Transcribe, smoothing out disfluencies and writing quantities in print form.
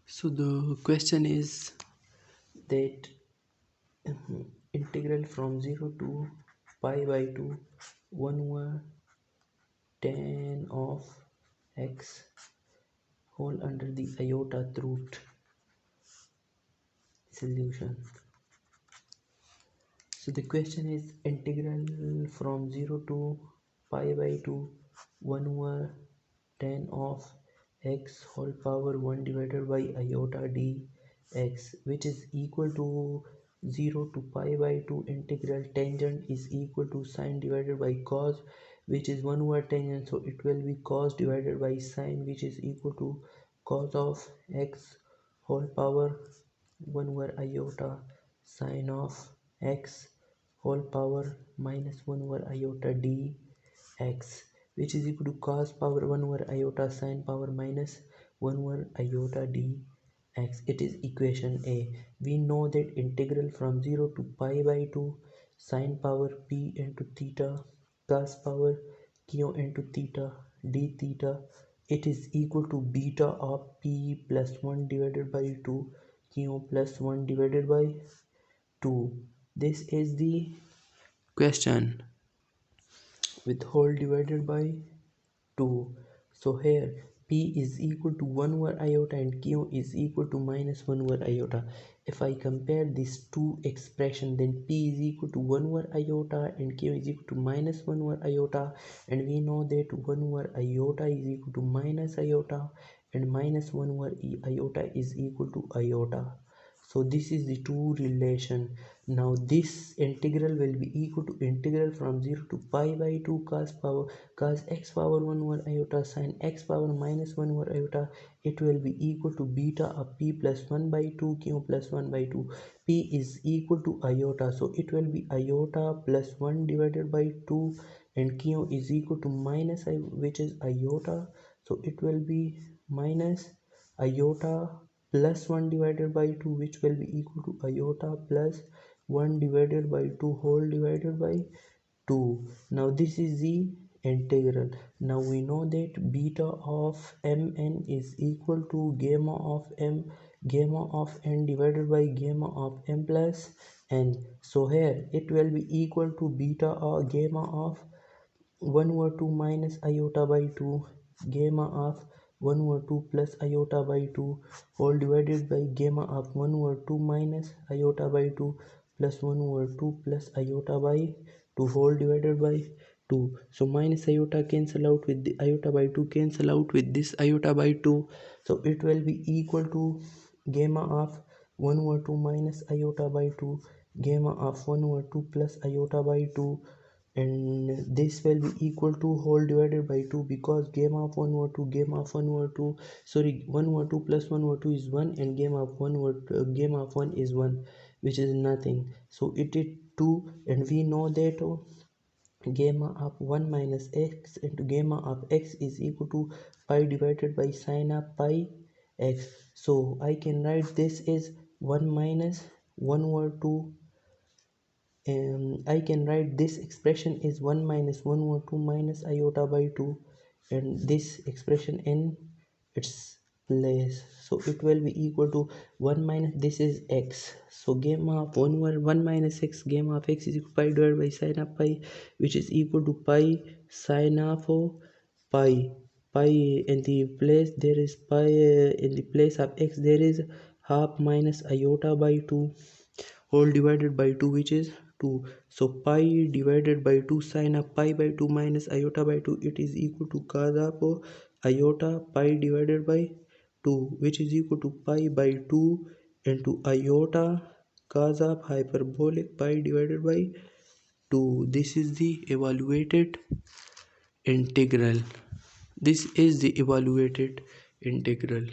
So the question is that integral from 0 to pi by 2 1 over tan of x whole under the iota root solution. So the question is integral from 0 to pi by 2 1 over tan of x whole power 1 divided by iota dx, which is equal to 0 to pi by 2 integral tangent is equal to sine divided by cos, which is 1 over tangent, so it will be cos divided by sine, which is equal to cos of x whole power 1 over iota sine of x whole power minus 1 over iota dx, which is equal to cos power 1 over iota sine power minus 1 over iota dx. It is equation A. We know that integral from 0 to pi by 2 sine power p into theta cos power q into theta d theta, it is equal to beta of p plus 1 divided by 2 q plus 1 divided by 2. This is the question with whole divided by 2. So here p is equal to 1 over iota and q is equal to minus 1 over iota. If I compare these two expressions, then p is equal to 1 over iota and q is equal to minus 1 over iota, and we know that 1 over iota is equal to minus iota and minus 1 over iota is equal to iota. So this is the two relation. Now this integral will be equal to integral from 0 to pi by 2 cos x power 1 over iota sin x power minus 1 over iota. It will be equal to beta of p plus 1 by 2 q plus 1 by 2. P is equal to iota, so it will be iota plus 1 divided by 2, and q is equal to minus I, which is iota, so it will be minus iota plus 1 divided by 2, which will be equal to iota plus 1 divided by 2 whole divided by 2. Now this is the integral. Now we know that beta of mn is equal to gamma of n divided by gamma of m plus n. So here it will be equal to beta or gamma of 1 over 2 minus iota by 2 gamma of 1 over 2 plus iota by 2 whole divided by gamma of 1 over 2 minus iota by 2 plus 1 over 2 plus iota by 2 whole divided by 2. So minus iota cancel out with the iota by 2 cancel out with this iota by 2. So it will be equal to gamma of 1 over 2 minus iota by 2 gamma of 1 over 2 plus iota by 2, and this will be equal to whole divided by 2, because gamma of 1 over 2 gamma of 1 over 2 sorry 1 over 2 plus 1 over 2 is 1, and gamma of 1 over gamma of 1 is 1, which is nothing, so it is 2. And we know that gamma of 1 minus x into gamma of x is equal to pi divided by sine of pi x. So I can write this is 1 minus 1 over 2. I can write this expression is 1 minus 1 over 2 minus iota by 2, and this expression in its place, so it will be equal to 1 minus this is x, so gamma of 1 over 1 minus x gamma of x is equal to pi divided by sine of pi, which is equal to pi sine of pi. Pi in the place there is pi, in the place of x there is half minus iota by 2 whole divided by 2, which is 2. So pi divided by 2 sine of pi by 2 minus iota by 2, it is equal to cos of iota pi divided by 2, which is equal to pi by 2 into iota cos of hyperbolic pi divided by 2. This is the evaluated integral. This is the evaluated integral.